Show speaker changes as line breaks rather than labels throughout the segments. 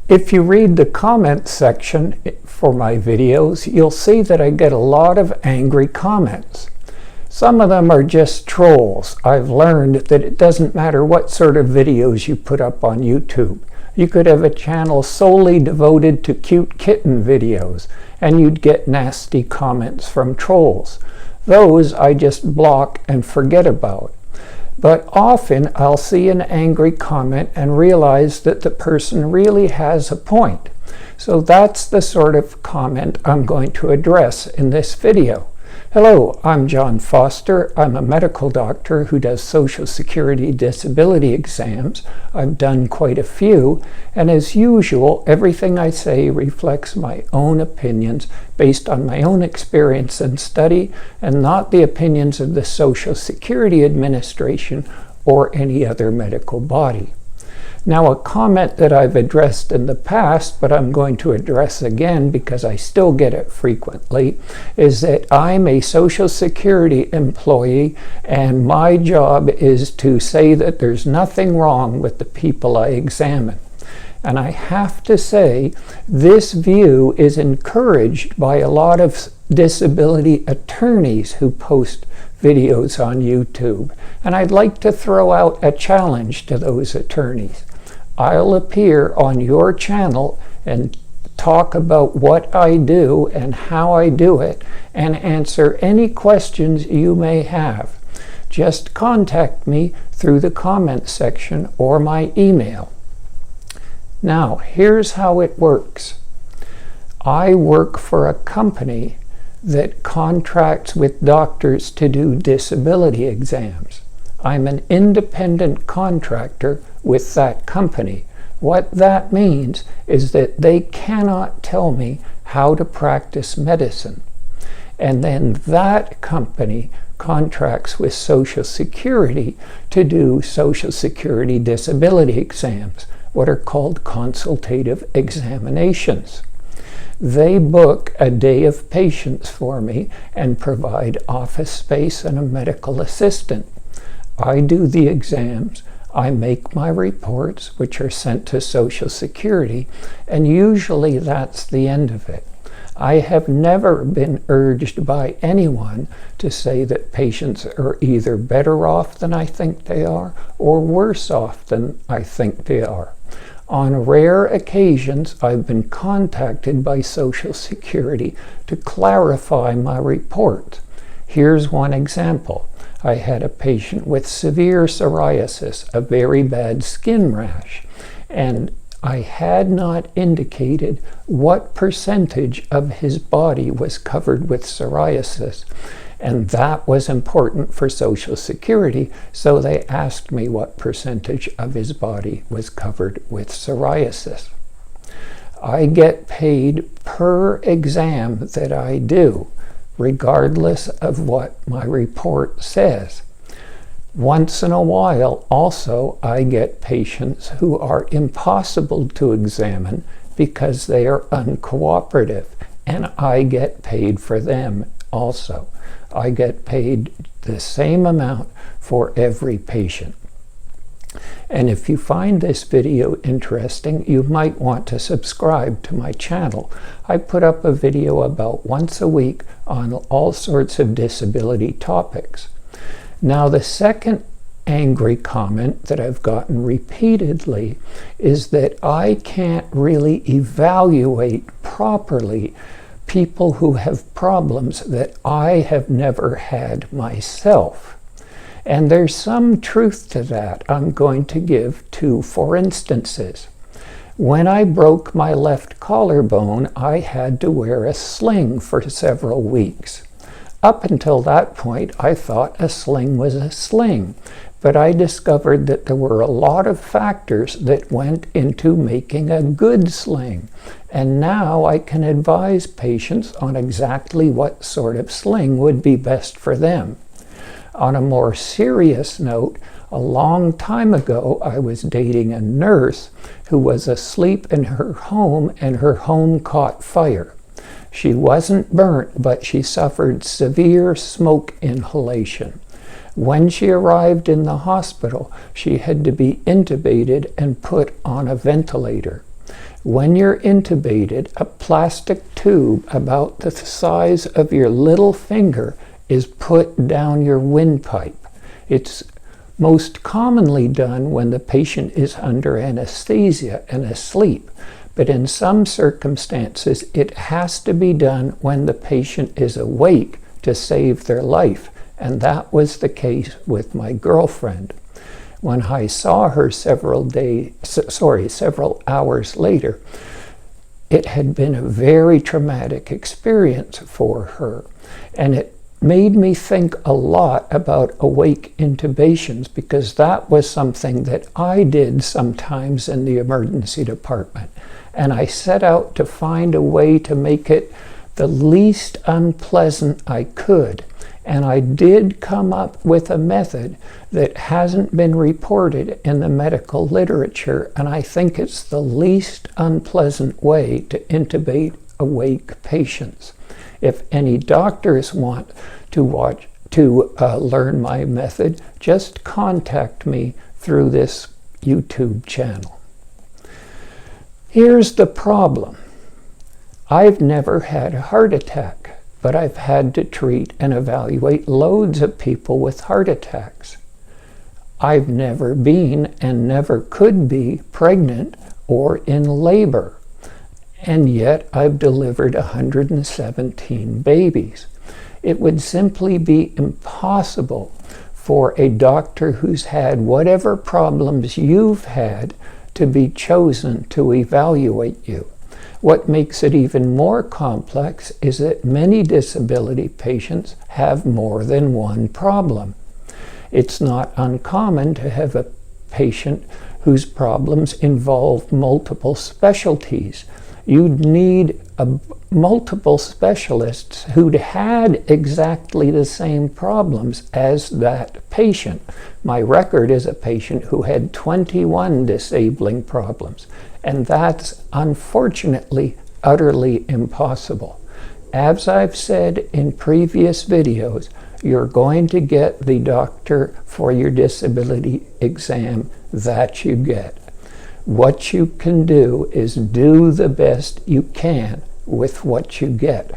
If you read the comment section for my videos, you'll see that I get a lot of angry comments. Some of them are just trolls. I've learned that it doesn't matter what sort of videos you put up on YouTube. You could have a channel solely devoted to cute kitten videos, and you'd get nasty comments from trolls. Those I just block and forget about. But often I'll see an angry comment and realize that the person really has a point. So that's the sort of comment I'm going to address in this video. Hello, I'm John Foster. I'm a medical doctor who does Social Security disability exams. I've done quite a few, and as usual, everything I say reflects my own opinions based on my own experience and study, and not the opinions of the Social Security Administration or any other medical body. Now, a comment that I've addressed in the past, but I'm going to address again because I still get it frequently, is that I'm a Social Security employee and my job is to say that there's nothing wrong with the people I examine. And I have to say, this view is encouraged by a lot of disability attorneys who post videos on YouTube. And I'd like to throw out a challenge to those attorneys. I'll appear on your channel and talk about what I do and how I do it and answer any questions you may have. Just contact me through the comment section or my email. Now, here's how it works. I work for a company that contracts with doctors to do disability exams. I'm an independent contractor with that company. What that means is that they cannot tell me how to practice medicine. And then that company contracts with Social Security to do Social Security disability exams, what are called consultative examinations. They book a day of patients for me and provide office space and a medical assistant. I do the exams, I make my reports, which are sent to Social Security, and usually that's the end of it. I have never been urged by anyone to say that patients are either better off than I think they are or worse off than I think they are. On rare occasions, I've been contacted by Social Security to clarify my report. Here's one example. I had a patient with severe psoriasis, a very bad skin rash, and I had not indicated what percentage of his body was covered with psoriasis, and that was important for Social Security, so they asked me what percentage of his body was covered with psoriasis. I get paid per exam that I do, regardless of what my report says. Once in a while, also, I get patients who are impossible to examine because they are uncooperative, and I get paid for them also. I get paid the same amount for every patient. And if you find this video interesting, you might want to subscribe to my channel. I put up a video about once a week on all sorts of disability topics. Now, the second angry comment that I've gotten repeatedly is that I can't really evaluate properly people who have problems that I have never had myself. And there's some truth to that. I'm going to give two for instances. When I broke my left collarbone, I had to wear a sling for several weeks. Up until that point, I thought a sling was a sling, but I discovered that there were a lot of factors that went into making a good sling. And now I can advise patients on exactly what sort of sling would be best for them. On a more serious note, a long time ago, I was dating a nurse who was asleep in her home and her home caught fire. She wasn't burnt, but she suffered severe smoke inhalation. When she arrived in the hospital, she had to be intubated and put on a ventilator. When you're intubated, a plastic tube about the size of your little finger is put down your windpipe. It's most commonly done when the patient is under anesthesia and asleep, but in some circumstances it has to be done when the patient is awake to save their life, and that was the case with my girlfriend. When I saw her several hours later, it had been a very traumatic experience for her, and it made me think a lot about awake intubations, because that was something that I did sometimes in the emergency department, and I set out to find a way to make it the least unpleasant I could. And I did come up with a method that hasn't been reported in the medical literature, and I think it's the least unpleasant way to intubate awake patients. If any doctors want to learn my method, just contact me through this YouTube channel. Here's the problem. I've never had a heart attack, but I've had to treat and evaluate loads of people with heart attacks. I've never been and never could be pregnant or in labor, and yet I've delivered 117 babies. It would simply be impossible for a doctor who's had whatever problems you've had to be chosen to evaluate you. What makes it even more complex is that many disability patients have more than one problem. It's not uncommon to have a patient whose problems involve multiple specialties. You'd need multiple specialists who'd had exactly the same problems as that patient. My record is a patient who had 21 disabling problems, and that's unfortunately utterly impossible. As I've said in previous videos, you're going to get the doctor for your disability exam that you get. What you can do is do the best you can with what you get.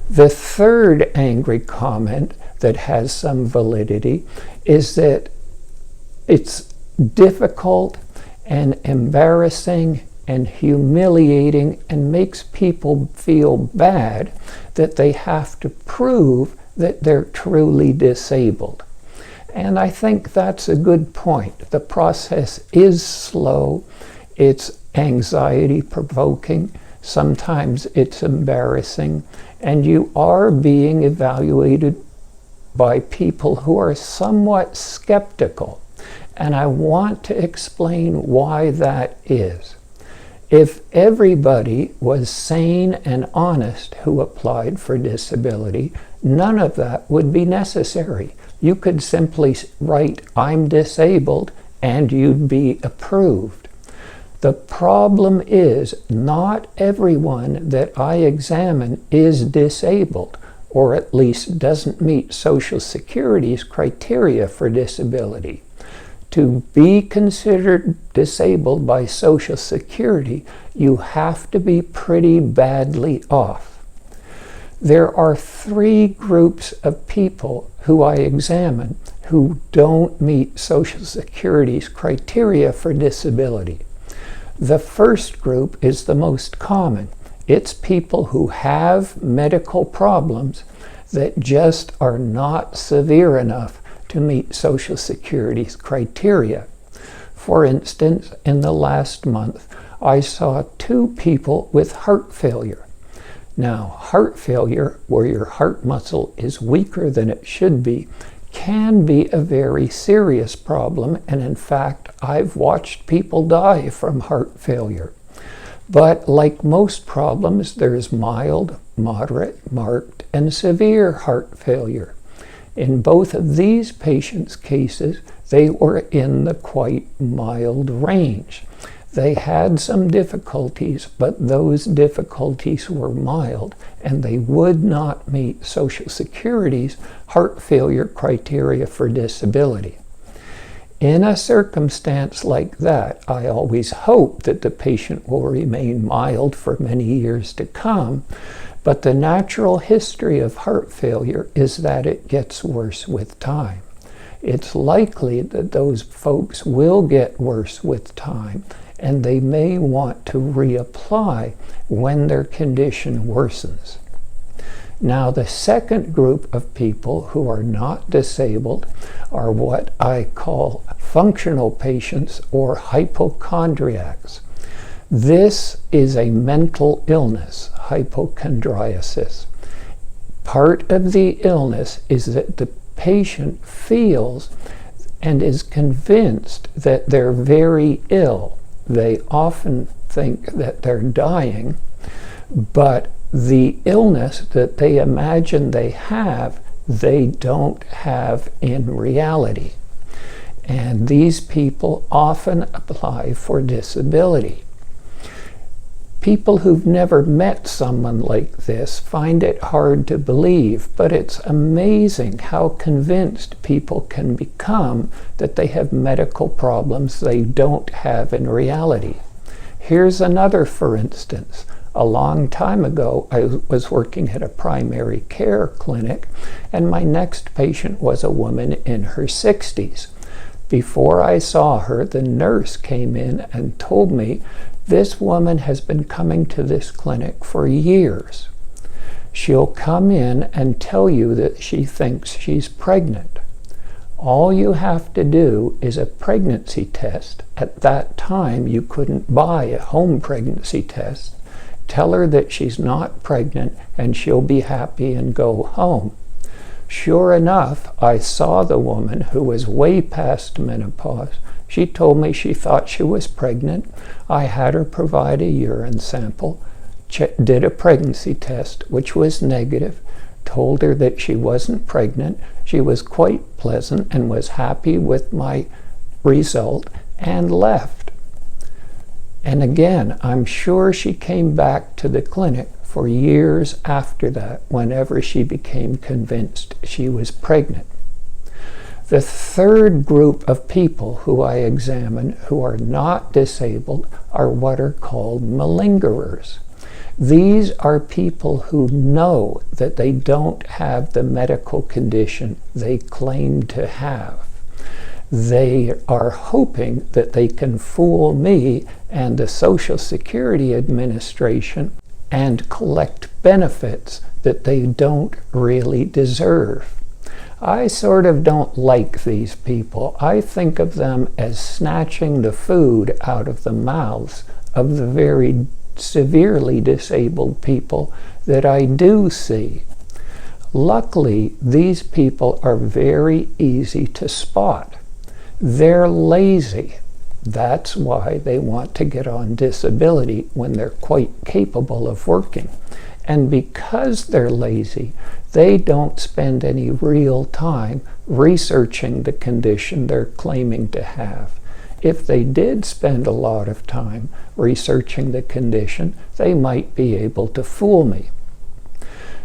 The third angry comment that has some validity is that it's difficult and embarrassing and humiliating and makes people feel bad that they have to prove that they're truly disabled. And I think that's a good point. The process is slow, it's anxiety provoking, sometimes it's embarrassing, and you are being evaluated by people who are somewhat skeptical. And I want to explain why that is. If everybody was sane and honest who applied for disability, none of that would be necessary. You could simply write, "I'm disabled," and you'd be approved. The problem is not everyone that I examine is disabled, or at least doesn't meet Social Security's criteria for disability. To be considered disabled by Social Security, you have to be pretty badly off. There are three groups of people who I examine who don't meet Social Security's criteria for disability. The first group is the most common. It's people who have medical problems that just are not severe enough to meet Social Security's criteria. For instance, in the last month, I saw 2 people with heart failure. Now, heart failure, where your heart muscle is weaker than it should be, can be a very serious problem, and in fact, I've watched people die from heart failure. But like most problems, there's mild, moderate, marked, and severe heart failure. In both of these patients' cases, they were in the quite mild range. They had some difficulties, but those difficulties were mild, and they would not meet Social Security's heart failure criteria for disability. In a circumstance like that, I always hope that the patient will remain mild for many years to come, but the natural history of heart failure is that it gets worse with time. It's likely that those folks will get worse with time, and they may want to reapply when their condition worsens. Now, the second group of people who are not disabled are what I call functional patients or hypochondriacs. This is a mental illness, hypochondriasis. Part of the illness is that the patient feels and is convinced that they're very ill. They often think that they're dying, but the illness that they imagine they don't have in reality. And these people often apply for disability. People who've never met someone like this find it hard to believe, but it's amazing how convinced people can become that they have medical problems they don't have in reality. Here's another for instance. A long time ago, I was working at a primary care clinic, and my next patient was a woman in her 60s. Before I saw her, the nurse came in and told me, "This woman has been coming to this clinic for years. She'll come in and tell you that she thinks she's pregnant. All you have to do is a pregnancy test." At that time, you couldn't buy a home pregnancy test. Tell her that she's not pregnant and she'll be happy and go home. Sure enough, I saw the woman who was way past menopause. She told me she thought she was pregnant. I had her provide a urine sample, did a pregnancy test, which was negative, told her that she wasn't pregnant. She was quite pleasant and was happy with my result and left. And again, I'm sure she came back to the clinic for years after that, whenever she became convinced she was pregnant. The third group of people who I examine who are not disabled are what are called malingerers. These are people who know that they don't have the medical condition they claim to have. They are hoping that they can fool me and the Social Security Administration and collect benefits that they don't really deserve. I sort of don't like these people. I think of them as snatching the food out of the mouths of the very severely disabled people that I do see. Luckily, these people are very easy to spot. They're lazy. That's why they want to get on disability when they're quite capable of working. And because they're lazy, they don't spend any real time researching the condition they're claiming to have. If they did spend a lot of time researching the condition, they might be able to fool me.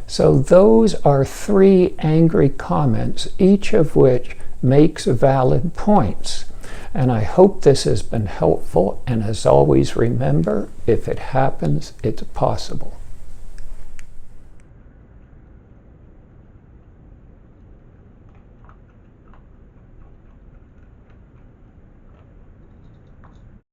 So those are 3 angry comments, each of which makes valid points. And I hope this has been helpful, and as always, remember, if it happens, it's possible.